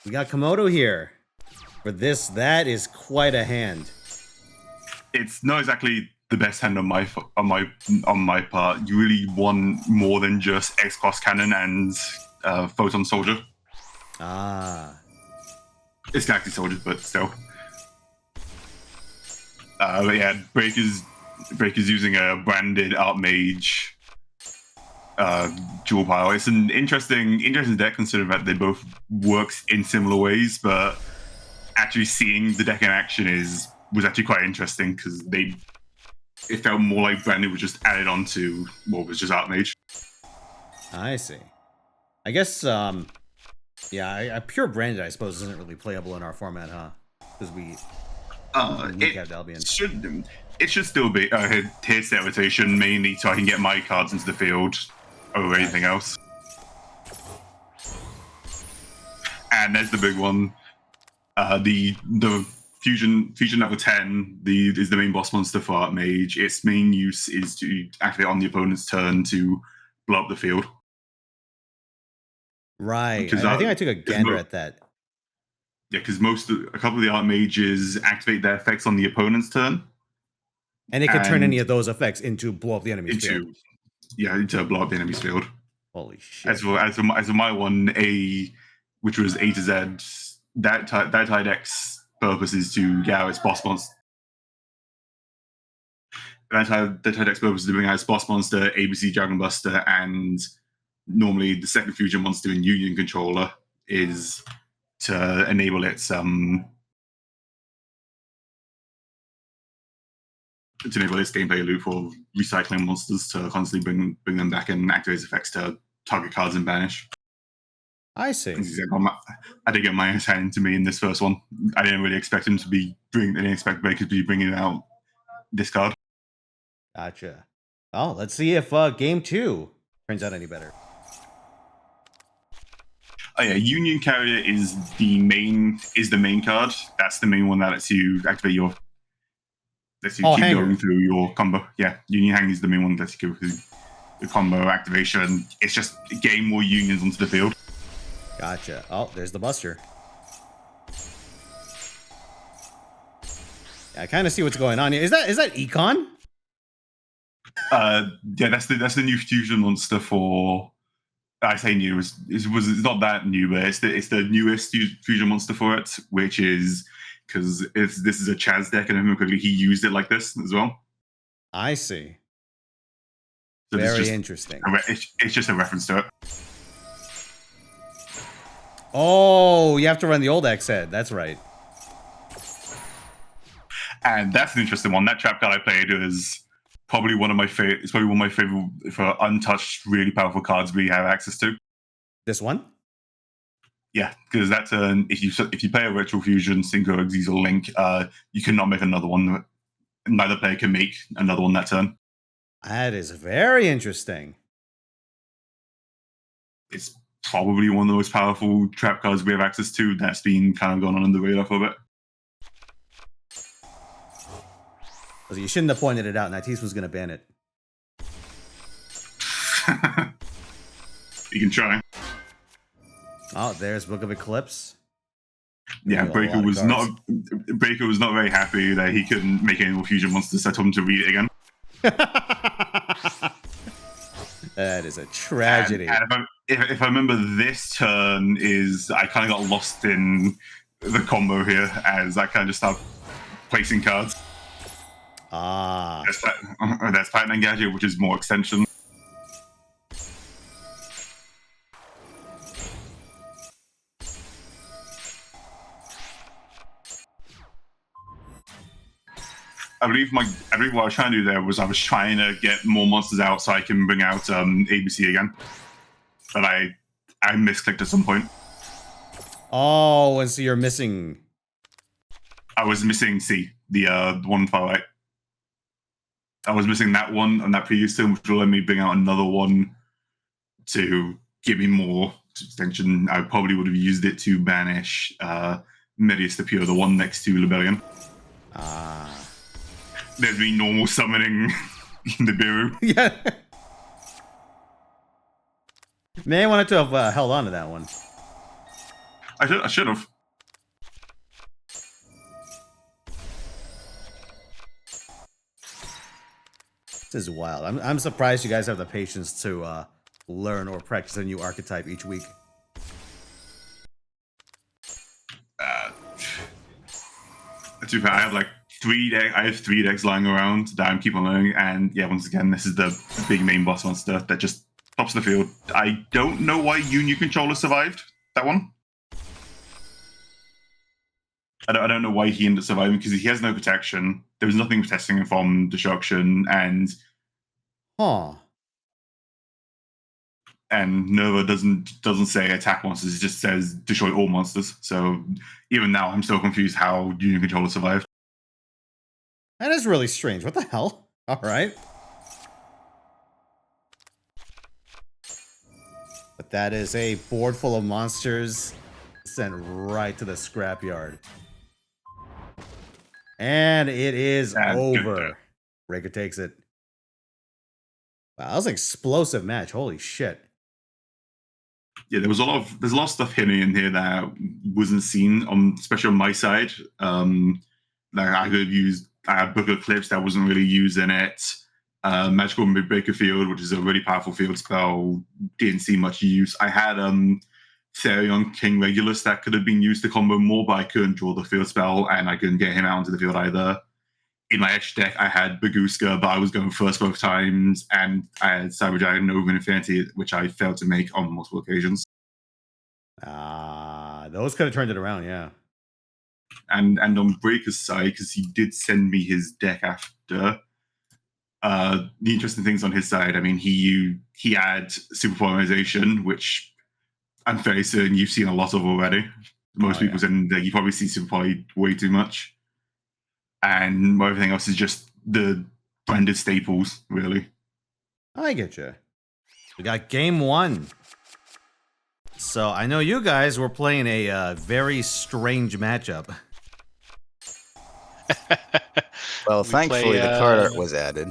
We got Komodo here. For this, that is quite a hand. It's not exactly the best hand on my part. You really want more than just X-Class Cannon and Photon Soldier. Ah. It's Galactic Soldier, but still. But yeah, Breaker's using a branded Archmage dual pile. It's an interesting deck considering that they both works in similar ways, but actually seeing the deck in action was actually quite interesting because it felt more like branded was just added onto what was just Archmage. I see. I guess yeah, a pure branded I suppose isn't really playable in our format, huh? Because we have Albion. It should still be tier set rotation mainly so I can get my cards into the field over anything else. And there's the big one. The fusion level 10 is the main boss monster for Archmage. Its main use is to activate on the opponent's turn to blow up the field. Right. I think I took a gander at that. Yeah, because a couple of the Archmages activate their effects on the opponent's turn. And it could turn any of those effects into blow up the enemy's field. Yeah, into blow up the enemy's field. Holy shit. As for my one, which was A to Z, that tie deck's purpose is to get out its boss monster. That tie deck's purpose is to bring out its boss monster, ABC Dragon Buster, and normally the second fusion monster in Union Controller is to enable its gameplay loop for recycling monsters to constantly bring them back and activate effects to target cards and banish. I see. I did get my hand into me in this first one. I didn't really expect him to be I didn't expect Baker to be bringing out this card. Gotcha. Oh, let's see if game 2 turns out any better. Oh yeah, Union Carrier is the main card. That's the main one that lets you activate your. Keep going through your combo. Yeah, Union Hang is the main one that lets you go through the combo activation. It's just getting more unions onto the field. Gotcha. Oh, there's the Buster. Yeah, I kind of see what's going on here. Is that Econ? Yeah, that's the new fusion monster for. I say new. It's not that new, but it's the newest fusion monster for it, which is because this is a Chaz deck, and he used it like this as well. I see. So very interesting. It's just a reference to it. Oh, you have to run the old X head. That's right. And that's an interesting one. That trap card I played is probably one of my favorite. It's probably one of my favorite for untouched, really powerful cards we have access to. This one? Yeah, because that's if you play a Retro Fusion, Synchro, Exeal, Link, you cannot make another one. Neither player can make another one that turn. That is very interesting. It's probably one of the most powerful trap cards we have access to. That's been kind of gone on the radar for a bit. You shouldn't have pointed it out. Natis was going to ban it. You can try. Oh, there's Book of Eclipse. Yeah, Breaker was not very happy that he couldn't make any more fusion monsters. I told him to read it again. That is a tragedy. And if I remember, this turn I kind of got lost in the combo here as I kind of just started placing cards. Ah. That's Pattern Gadget, which is more extension. I believe what I was trying to do there was I was trying to get more monsters out so I can bring out ABC again. But I misclicked at some point. Oh, and so you're missing. I was missing C, the one far right. I was missing that one on that previous turn, which will let me bring out another one to give me more extension. I probably would have used it to banish Medius the Pure, the one next to Lebellion. Ah. There's me normal summoning the Biru. Yeah. Man, I wanted to have held on to that one. I should have. This is wild. I'm surprised you guys have the patience to learn or practice a new archetype each week. To be fair, I have like I have 3 decks lying around that I'm keep on learning, and yeah, once again, this is the big main boss monster that just tops the field. I don't know why Union Controller survived that one. I don't know why he ended up surviving, because he has no protection. There was nothing protecting him from destruction, and Nova doesn't say attack monsters; it just says destroy all monsters. So even now, I'm still confused how Union Controller survived. That is really strange. What the hell? All right. But that is a board full of monsters sent right to the scrapyard. And it is over. Raker takes it. Wow, that was an explosive match. Holy shit. Yeah, there's a lot of stuff hidden in here that wasn't seen especially on my side. Like I could have used Book of Clips that wasn't really used in it. Magical Midbreaker Field, which is a really powerful field spell, didn't see much use. I had Therion King Regulus that could have been used to combo more, but I couldn't draw the field spell, and I couldn't get him out into the field either. In my edge deck, I had Baguska, but I was going first both times, and I had Cyber Dragon Nova Infinity, which I failed to make on multiple occasions. Those could have turned it around, yeah. And on Breaker's side, because he did send me his deck after, the interesting things on his side, I mean, he had Super Polymerization, which I'm fairly certain you've seen a lot of already. Most people said that you probably see Super Poly way too much. And everything else is just the branded staples, really. I get you. We got game 1. So I know you guys were playing a very strange matchup. Well, thankfully the card art was added.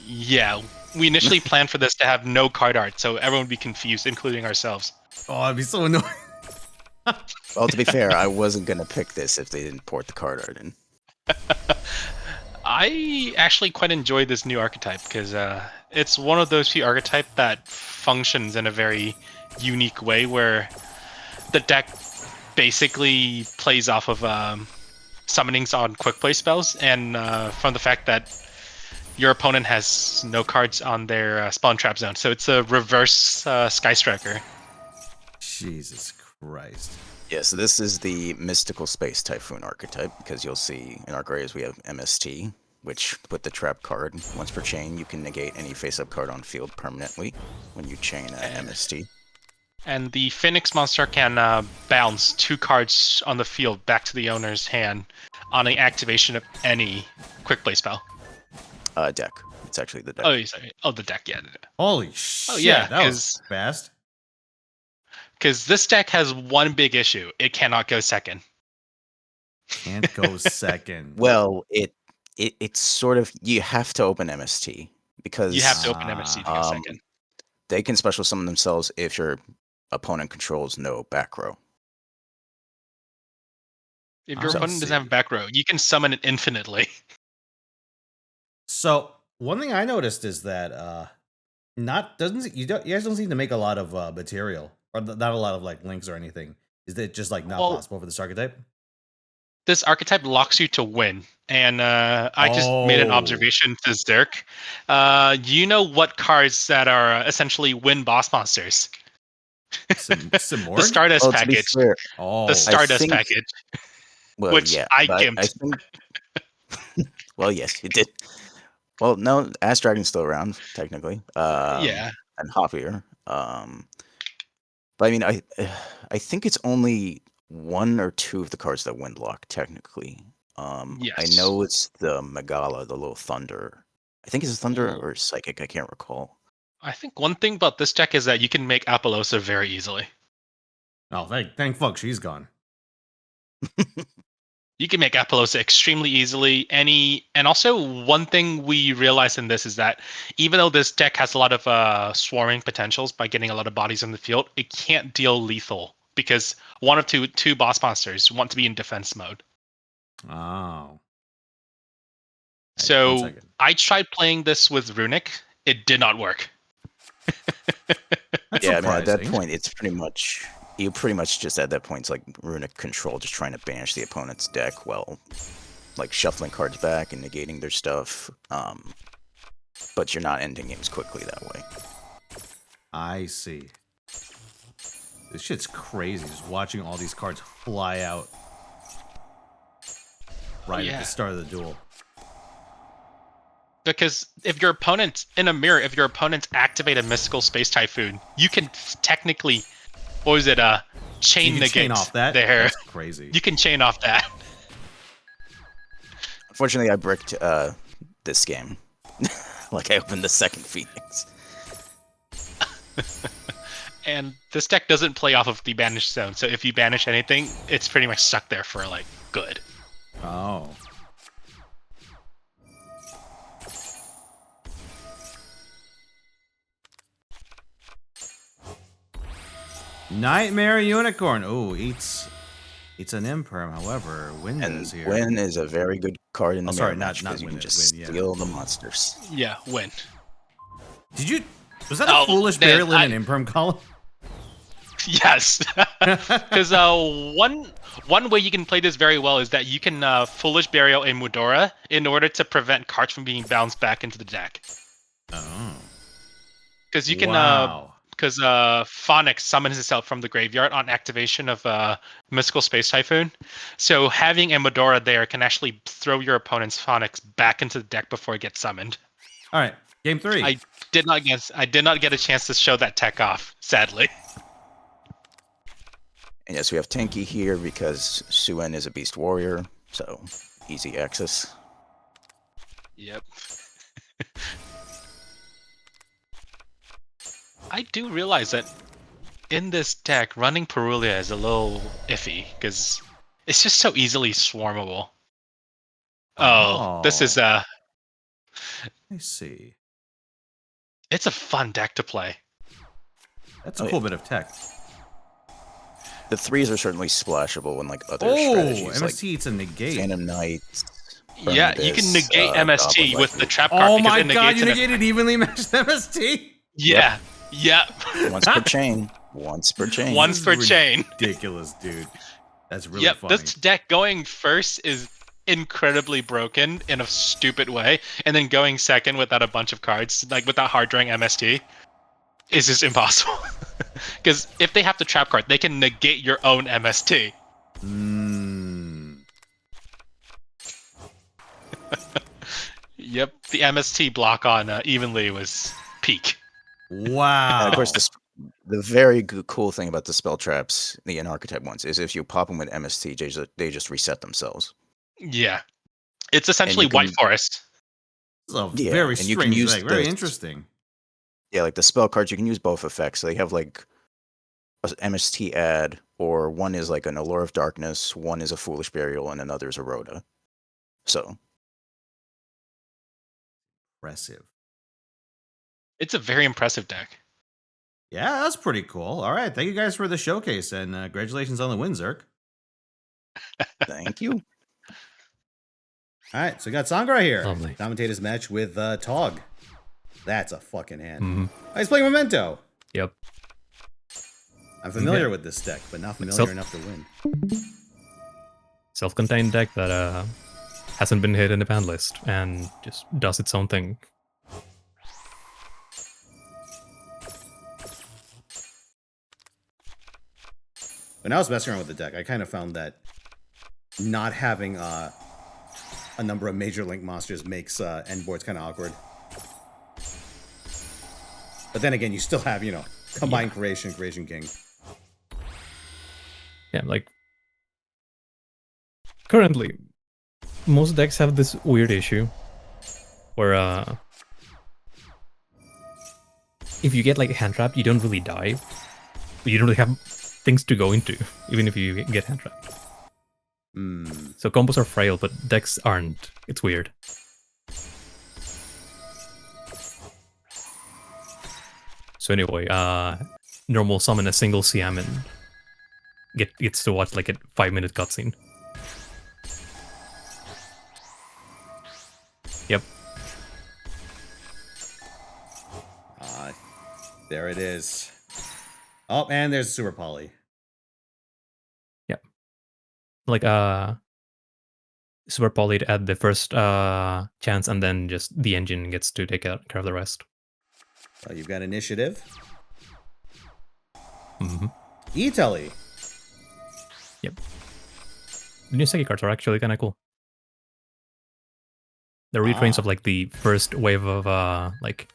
Yeah, we initially planned for this to have no card art, so everyone would be confused, including ourselves. Oh, I'd be so annoying. Well, to be fair, I wasn't going to pick this if they didn't port the card art in. I actually quite enjoyed this new archetype because it's one of those few archetypes that functions in a very unique way where the deck basically plays off of summonings on quick play spells, and from the fact that your opponent has no cards on their spawn trap zone. So it's a reverse Sky Striker. Jesus Christ. Yeah, so this is the Mystical Space Typhoon archetype, because you'll see in our graves we have MST, which with the trap card, once per chain, you can negate any face-up card on field permanently when you chain MST. And the Phoenix monster can bounce 2 cards on the field back to the owner's hand on the activation of any quick play spell. Deck. It's actually the deck. Oh, sorry. Oh, the deck, yeah. Holy shit, oh, yeah, that was fast. Because this deck has one big issue. It cannot go second. Can't go second. Well, it's sort of, you have to open MST, because you have to open MST to go second. They can special summon themselves if your opponent controls no back row. If your opponent doesn't have a back row, you can summon it infinitely. So one thing I noticed is that you guys don't seem to make a lot of material, or not a lot of like links or anything. Is it just like not possible for this archetype? This archetype locks you to win, and I just made an observation to Zerk. You know what cards that are essentially win boss monsters? The Stardust package. The Stardust package. Well, which yeah, I gimped. Well, yes, you did. Well, no, Ash Dragon's still around, technically. Yeah. And Hoppier. But I mean, I think it's only 1 or 2 of the cards that windlock, technically. Yes. I know it's the Megala, the little Thunder. I think it's Thunder or Psychic, I can't recall. I think one thing about this deck is that you can make Apollosa very easily. Oh, thank fuck she's gone. You can make Apollosa extremely easily. And also one thing we realized in this is that even though this deck has a lot of swarming potentials by getting a lot of bodies in the field, it can't deal lethal because one of two boss monsters want to be in defense mode. Oh. One So second. I tried playing this with Runic. It did not work. That's Yeah, I mean, surprising. at that point, it's pretty much just at that point, it's like runic control, just trying to banish the opponent's deck while like shuffling cards back and negating their stuff. But you're not ending games quickly that way. I see. This shit's crazy. Just watching all these cards fly out right at the start of the duel. Because if your opponent activate a mystical space typhoon, you can technically, chain You can negate chain off that? there. That's crazy. You can chain off that. Unfortunately, I bricked this game. Like, I opened the second Phoenix. And this deck doesn't play off of the banished zone, so if you banish anything, it's pretty much stuck there for, like, good. Oh. Nightmare Unicorn. Oh, eats an imperm. However, Win And is here. Win is a very good card in the sorry, mirror not match because you Win, can just Win, yeah. steal the monsters. Yeah, win. Did you? Was that a foolish then burial in an imperm column? Yes. Because one way you can play this very well is that you can Foolish Burial a Mudora in order to prevent cards from being bounced back into the deck. Oh. Because you can Wow. because Phonics summons itself from the graveyard on activation of Mystical Space Typhoon. So having a Medora there can actually throw your opponent's Phonics back into the deck before it gets summoned. All right, game 3. I did not get a chance to show that tech off, sadly. And yes, we have Tenki here because Suen is a Beast Warrior, so easy access. Yep. I do realize that in this deck, running Perulia is a little iffy because it's just so easily swarmable. Oh, this is Let me see. it's a fun deck to play. That's a cool bit of tech. The 3s are certainly splashable in like other Oh, strategies, MST like eats a negate. Phantom Knights. Yeah, you can Abyss, negate MST Goblin with the Legend. trap card. Oh because my it god, you negates negated evenly matched MST? Yeah. Yep. Once per chain. Once per chain. Once per This is chain. Ridiculous, dude. That's really Yep. funny. This deck going first is incredibly broken in a stupid way, and then going second without a bunch of cards, like without hard drawing MST, is just impossible. Because if they have the trap card, they can negate your own MST. Yep, the MST block on Evenly was peak. Wow. And of course, the very cool thing about the spell traps, the in-archetype ones, is if you pop them with MST, they just reset themselves. Yeah. It's essentially White Forest. This is a Yeah, very and you can strange use thing. Very this- interesting. Yeah, like the spell cards, you can use both effects. So they have like a MST add, or one is like an Allure of Darkness, one is a Foolish Burial, and another is a Rhoda. So Impressive. It's a very impressive deck. Yeah, that's pretty cool. All right, thank you guys for the showcase, and congratulations on the win, Zerk. thank you. All right, so we got Sangra here. Lovely. Commentators match with Tog. That's a fucking hand. Mm-hmm. Oh, he's playing Memento. Yep. I'm familiar Okay. with this deck, but not familiar Self- enough to win. Self-contained deck that hasn't been hit in the ban list and just does its own thing. When I was messing around with the deck, I kind of found that not having a number of major link monsters makes end boards kind of awkward. But then again, you still have, Combined Creation King. Yeah, like currently, most decks have this weird issue where if you get like hand trapped, you don't really die. But you don't really have things to go into, even if you get hand trapped. So combos are frail, but decks aren't. It's weird. So anyway, normal summon a single Siamen gets to watch like a 5-minute cutscene. Yep. There it is. Oh, and there's Super Poly. Yep. Like Super Poly at the first chance, and then just the engine gets to take care of the rest. Well, you've got initiative. Mm-hmm. E-Telly. Yep. The new Seki cards are actually kind of cool. The retrains of like the first wave of like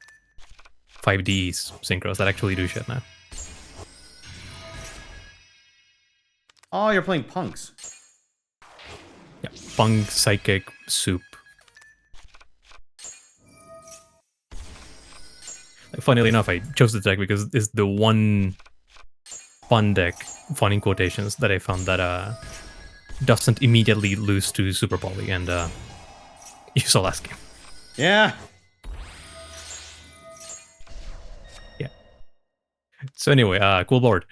5D synchros that actually do shit now. Oh, you're playing punks. Yeah, Punk, Psychic, Soup. Like, funnily enough, I chose the deck because it's the one fun deck, fun in quotations, that I found that doesn't immediately lose to Super Poly, and you saw last game. Yeah. Yeah. So anyway, cool board.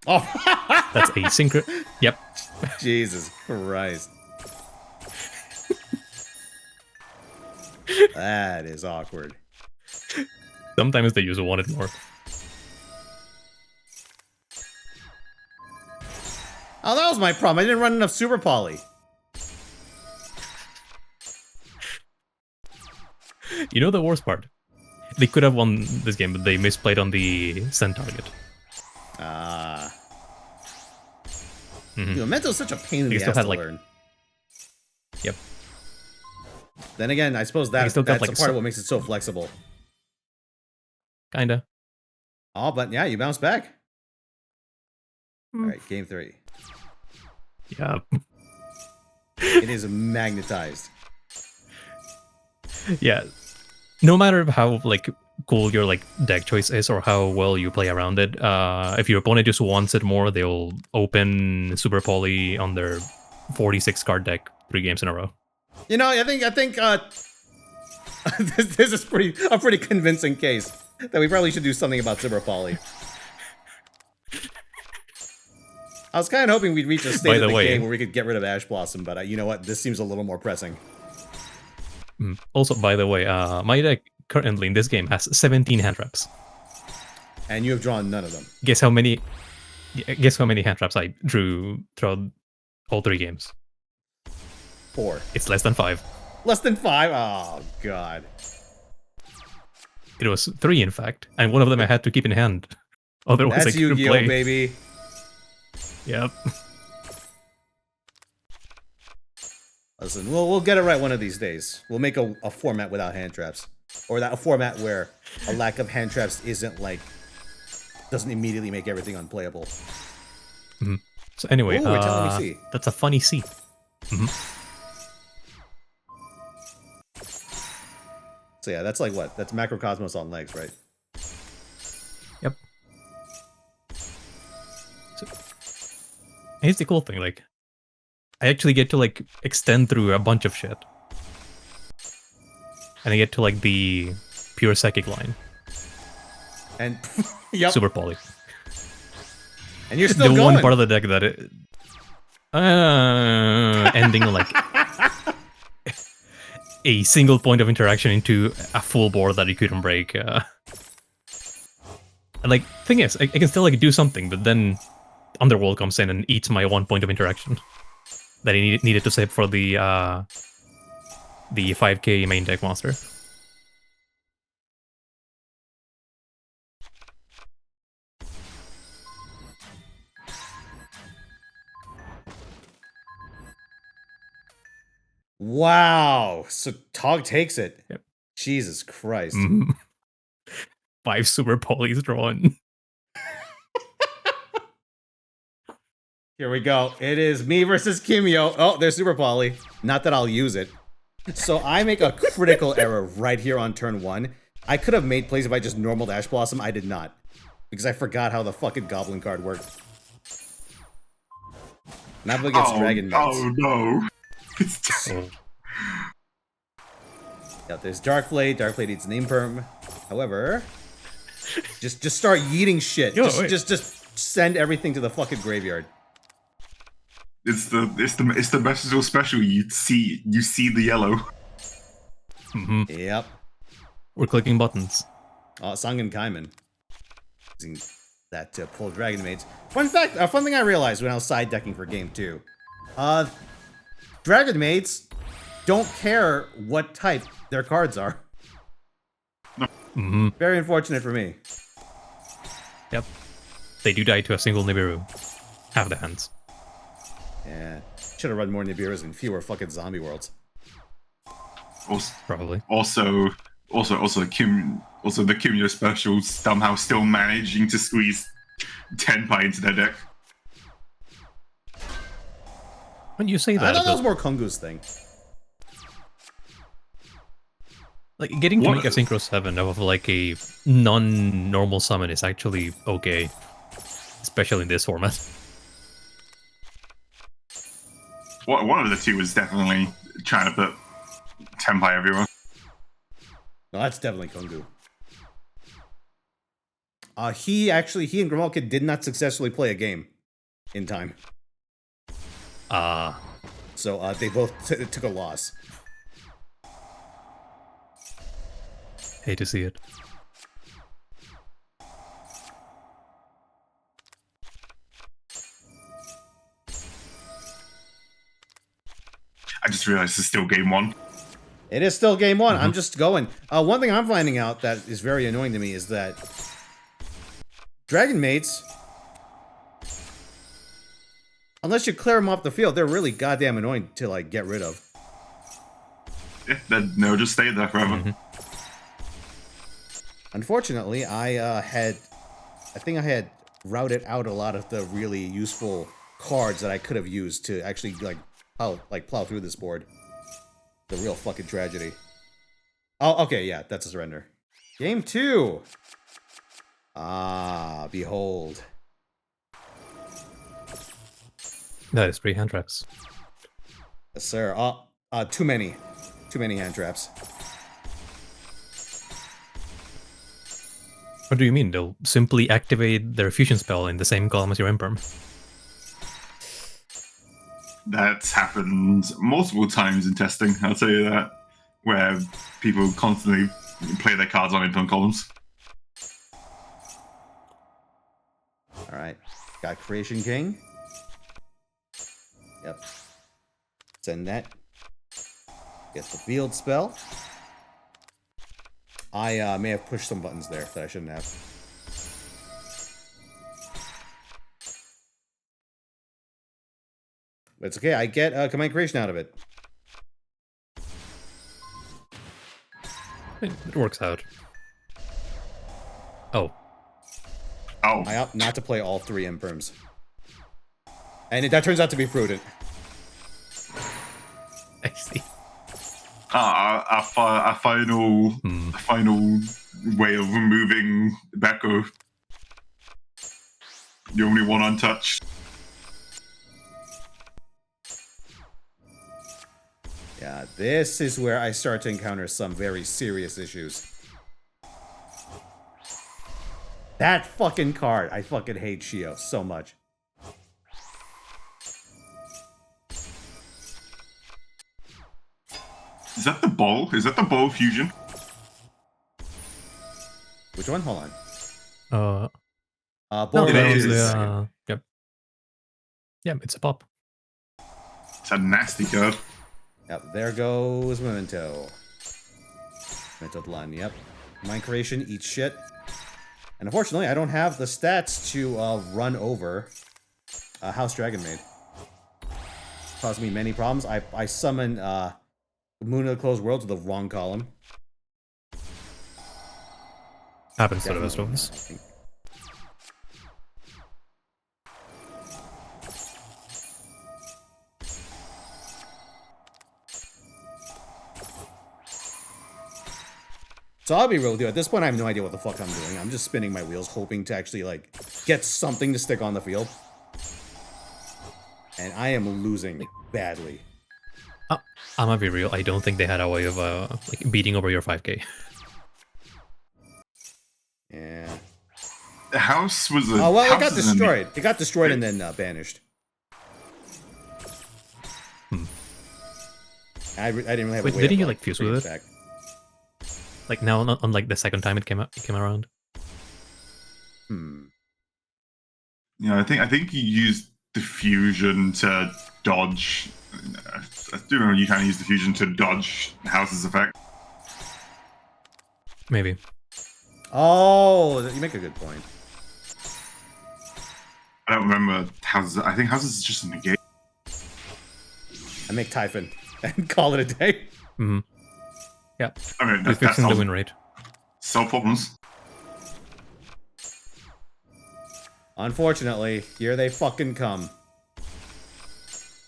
Oh. That's a synchro. Yep. Jesus Christ. That is awkward. Sometimes the user wanted more. Oh, that was my problem. I didn't run enough Super Poly. You know the worst part? They could have won this game, but they misplayed on the send target. Ah. Mm-hmm. Mento's such a pain in They the still ass had, to like- learn. Yep. Then again, I suppose They that's still got, a like, part of what makes it so flexible. Kinda. Oh, but yeah, you bounce back. All right, game 3. Yeah. It is magnetized. Yeah. No matter how like cool your like deck choice is or how well you play around it, if your opponent just wants it more, they'll open Super Poly on their 46 card deck 3 games in a row. You know, I think this is a pretty convincing case that we probably should do something about Super Poly. I was kind of hoping we'd reach a state of the game where we could get rid of Ash Blossom, but you know what? This seems a little more pressing. Also, by the way, my deck currently in this game has 17 hand traps. And you have drawn none of them. Guess how many hand traps I drew throughout all 3 games? 4. It's less than 5. Less than 5? Oh, God. It was 3, in fact, and one of them I had to keep in hand. Otherwise, That's I couldn't Yu-Gi-Oh, play. baby. Yep. Listen, we'll get it right one of these days. We'll make a format without hand traps. Or a format where a lack of hand traps doesn't immediately make everything unplayable. Mm-hmm. So anyway, Ooh, we're telling me C. That's a funny C. Mm-hmm. So yeah, that's like what? That's Macrocosmos on legs, right? Yep. So, here's the cool thing, like, I actually get to, like, extend through a bunch of shit. And I get to, like, the pure psychic line. And, yep. Super Poly. And you're still the going. one part of the deck that ending like a single point of interaction into a full board that you couldn't break. And like, thing is, I can still like do something, but then Underworld comes in and eats my 1 point of interaction that I needed to save for the 5k main deck monster. Wow. So Tog takes it. Yep. Jesus Christ. 5 Super Polys drawn. Here we go. It is me versus Kimio. Oh, there's Super Poly. Not that I'll use it. So I make a critical error right here on turn 1. I could have made plays if I just normaled Ash Blossom. I did not. Because I forgot how the fucking Goblin card worked. Not against Dragon Knights. Oh no. Yeah, there's Darkblade. Darkblade needs name perm. However, just start yeeting shit. Yo, just send everything to the fucking graveyard. It's the mystical special. You see the yellow. Mm-hmm. Yep. We're clicking buttons. Sangen Kaiman. Using that to pull Dragon Maids. Fun fact, a fun thing I realized when I was side decking for game 2. Dragon Maids don't care what type their cards are. Mm-hmm. Very unfortunate for me. Yep. They do die to a single Nibiru. Half the hands. Yeah. Should have run more Nibiru's and fewer fucking zombie worlds. Probably. Also, the Kimyo special somehow still managing to squeeze Tenpai into their deck. When you say I that, thought that was more Kongu's thing. like getting to make a Synchro 7 of like a non-normal summon is actually okay. Especially in this format. One of the two was definitely trying to put Tenpai everywhere. No, that's definitely Kongu. He and Grimalkin did not successfully play a game in time. So they both took a loss. Hate to see it. I just realized it's still game 1. It is still game 1. I'm just going. One thing I'm finding out that is very annoying to me is that Dragon Mates, unless you clear them off the field, they're really goddamn annoying to like get rid of. Yeah, they'll just stay there forever. Unfortunately, I think I had routed out a lot of the really useful cards that I could have used to actually plow through this board. The real fucking tragedy. Oh, okay, yeah, that's a surrender. Game 2. Ah, behold. That is 3 hand traps. Yes, sir. Too many. Too many hand traps. What do you mean? They'll simply activate their fusion spell in the same column as your Imperm. That's happened multiple times in testing, I'll tell you that, where people constantly play their cards on Imperm columns. Alright. Got Creation King. Yep. Send that. Get the field spell. I may have pushed some buttons there that I shouldn't have. But it's okay, I get Command Creation out of it. It works out. Oh. Oh. I opt not to play all 3 Imperms. And that turns out to be prudent. I see. A final way of removing Beko. The only one untouched. Yeah, this is where I start to encounter some very serious issues. That fucking card. I fucking hate Shio so much. Is that the bowl? Is that the bowl fusion? Which one? Hold on. No, Bowl it that is. was yep. Yeah, it's a pop. It's a nasty card. Yep, there goes Memento. Memento Dlan, yep. Mind Creation eats shit. And unfortunately, I don't have the stats to run over House Dragon Maid. Caused me many problems. I summon Moon of the Closed World to the wrong column. Happens to the best of us. I think. So I'll be real with you. At this point, I have no idea what the fuck I'm doing. I'm just spinning my wheels, hoping to actually, like, get something to stick on the field. And I am losing badly. I'm gonna be real. I don't think they had a way of like beating over your 5k. Yeah. The house was a. Oh well, it house got is in the- destroyed. It got destroyed and then banished. I didn't really have Wait, a way didn't of, you, like, fuse bringing with it it? back. Like now, on like the second time it came around. Yeah, I think you used diffusion to dodge. I do remember you kind of used diffusion to dodge house's effect. Maybe. Oh, you make a good point. I don't remember houses. I think houses is just a negate. I make Typhon and call it a day. Mm-hmm. Yeah. I mean, We're that fixing the solves win rate. solve problems. Unfortunately, here they fucking come.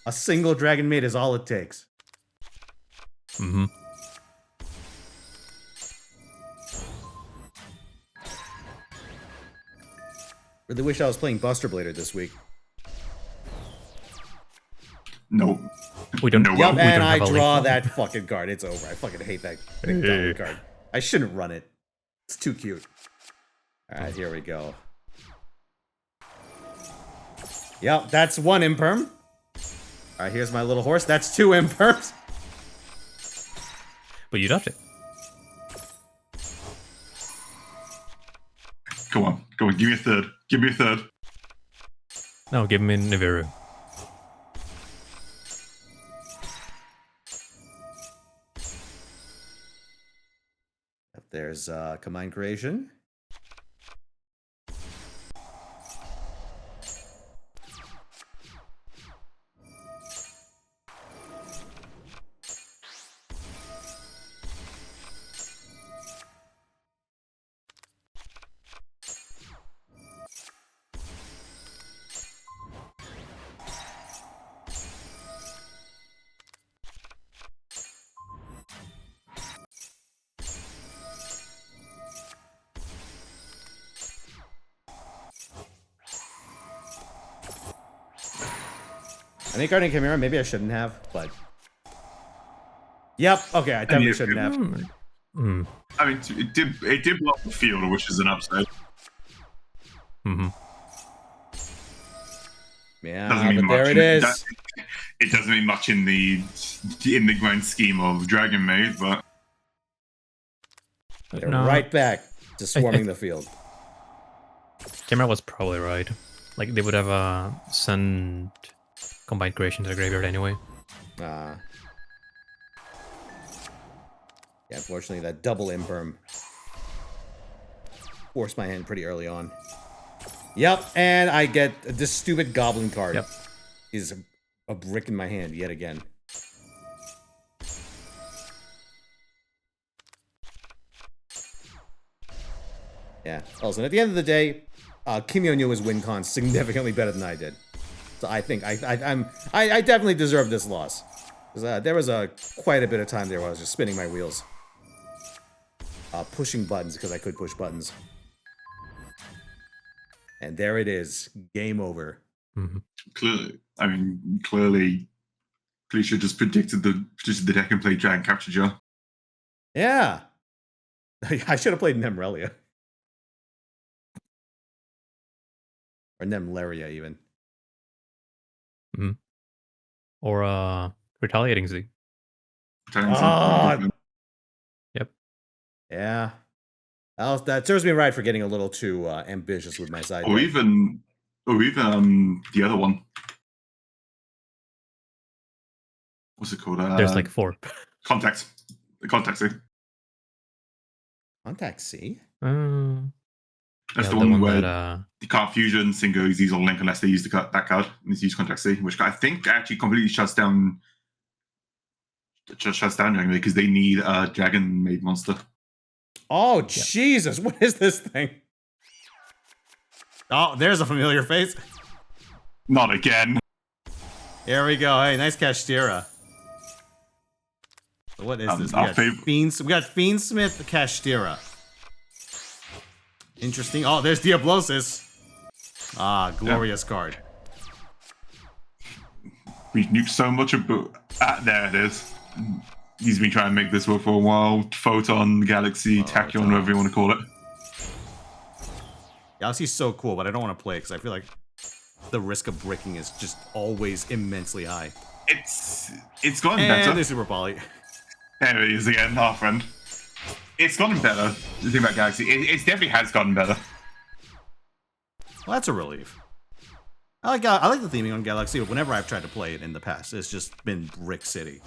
A single dragon maid is all it takes. Mm-hmm. Really wish I was playing Buster Blader this week. No. We don't. No, Yep, we and don't I have a draw link. that fucking card. It's over. I fucking hate that big double card. I shouldn't run it. It's too cute. Alright, here we go. Yep, that's one imperm. Alright, here's my little horse. That's two imperms. But you dodged it. Go on. Give me a third. Give me a third. No, give him in Nibiru. There's Combined Creation. I think Guardian Chimera, maybe I shouldn't have, but... Yep, okay, I definitely shouldn't have. Mm. I mean, it did block the field, which is an upside. Mm-hmm. Yeah, Doesn't mean but much. there it is. It doesn't mean much in the grand scheme of Dragon Maid, but They're No, right back to swarming the field. Chimera was probably right. Like they would have sent Combined Creation to the graveyard anyway. Yeah, unfortunately, that double imperm forced my hand pretty early on. Yep, and I get this stupid goblin card. Yep. Is a brick in my hand yet again. Yeah. Also, at the end of the day, Kimio knew his win con significantly better than I did. So I think I definitely deserve this loss. 'Cause, there was quite a bit of time there where I was just spinning my wheels. Pushing buttons because I could push buttons. And there it is. Game over. Mm-hmm. clearly, Cliche just predicted the deck and played Dragon Capture Jar. Yeah. I should have played Nemrelia. Or Nemleria, even. Mm-hmm. Or Retaliating Z. Oh! Yep. Yeah. That serves me right for getting a little too ambitious with my side. Or deck. even the other one. What's it called? There's like 4. Contact. The Contact C. Contact C? That's yeah, the one where that, the card fusion single is used on link unless they use that card. And it's use Contact C, which I think actually completely shuts down Dragon because they need a Dragon Maid monster. Oh, Jesus. What is this thing? Oh, there's a familiar face. Not again. Here we go. Hey, nice Kashtira. So what is this? We got Fiendsmith Kashtira. Interesting. Oh, there's Diablosis. Ah, glorious card. We nuked so much about... there it is. He's been trying to make this work for a while. Photon, Galaxy, Tachyon, whatever you want to call it. Galaxy's so cool, but I don't want to play it because I feel like the risk of breaking is just always immensely high. It's gotten And better. there's Super Poly. There it is again, our friend. It's gotten better. The thing about Galaxy, it definitely has gotten better. Well, that's a relief. I like the theming on Galaxy, but whenever I've tried to play it in the past, it's just been Brick City.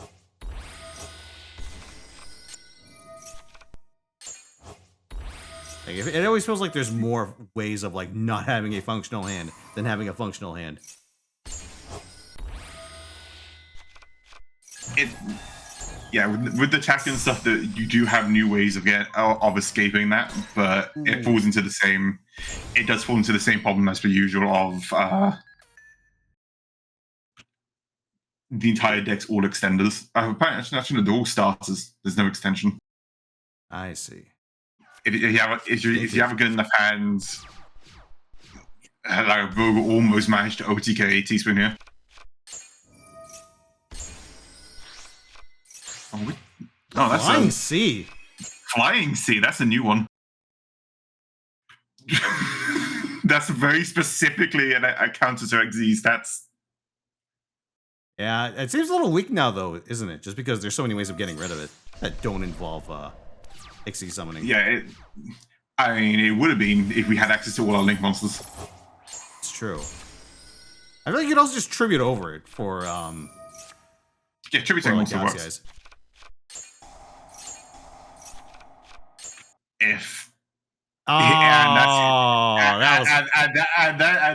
Like, it always feels like there's more ways of like not having a functional hand than having a functional hand. Yeah, with the attack and stuff, that you do have new ways of escaping that, but it falls into the same. It does fall into the same problem as per usual of the entire deck's all extenders. Apparently, they're all starters. There's no extension. I see. If you have a good enough hand, like Vogel almost managed to OTK Teaspoon here. Oh, that's Flying C. Flying C. That's a new one. That's very specifically a counter to XZ stats. Yeah, it seems a little weak now, though, isn't it? Just because there's so many ways of getting rid of it that don't involve XZ summoning. Yeah, I mean, it would have been if we had access to all our Link monsters. It's true. I feel like you could also just tribute over it for Yeah, tribute like also Galaxy works. Eyes. If Oh,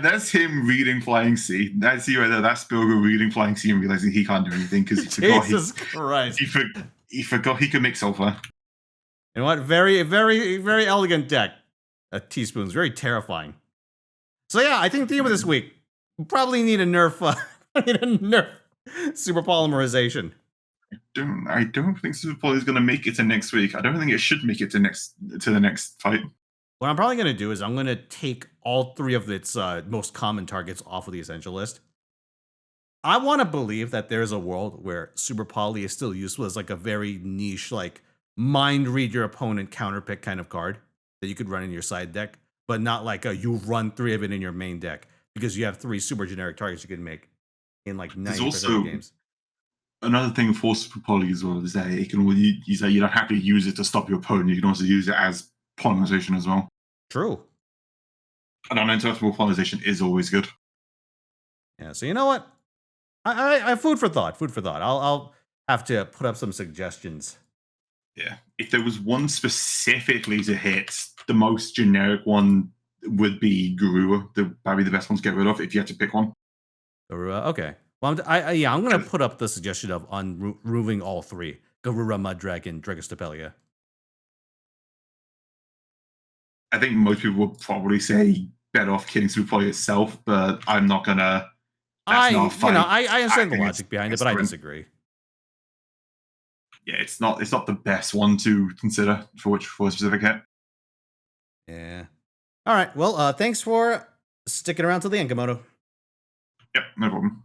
that's him reading Flying C. That's you right there. That's Bilgo reading Flying C and realizing he can't do anything because he forgot. Jesus Christ! He forgot he could make sulfur. You know what? Very, very, very elegant deck. Teaspoons, very terrifying. So yeah, I think the theme of this week, we probably need a nerf. Need a nerf super polymerization. I don't think Super Poly is going to make it to next week. I don't think it should make it to the next fight. What I'm probably going to do is I'm going to take all three of its most common targets off of the essential list. I want to believe that there's a world where Super Poly is still useful as like a very niche, like mind read your opponent counterpick kind of card that you could run in your side deck, but not like you run three of it in your main deck because you have three super generic targets you can make in like 90% of games. Another thing for Super Poly as well is that it can use that you don't have to use it to stop your opponent. You can also use it as polymerization as well. True. And uninterruptible polymerization is always good. Yeah. So you know what? I food for thought. Food for thought. I'll have to put up some suggestions. Yeah. If there was one specifically to hit, the most generic one would be Garua. Probably the best one to get rid of if you had to pick one. Garura. Okay. Well, I'm gonna put up the suggestion of removing all three: Garura, Mud Dragon, Dragostapelia. I think most people would probably say better off killing Super Poly itself, but I'm not gonna. I understand the logic behind it, but I disagree. Yeah, it's not the best one to consider for a specific hit. Yeah. All right. Well, thanks for sticking around till the end, Komodo. Yep, no problem.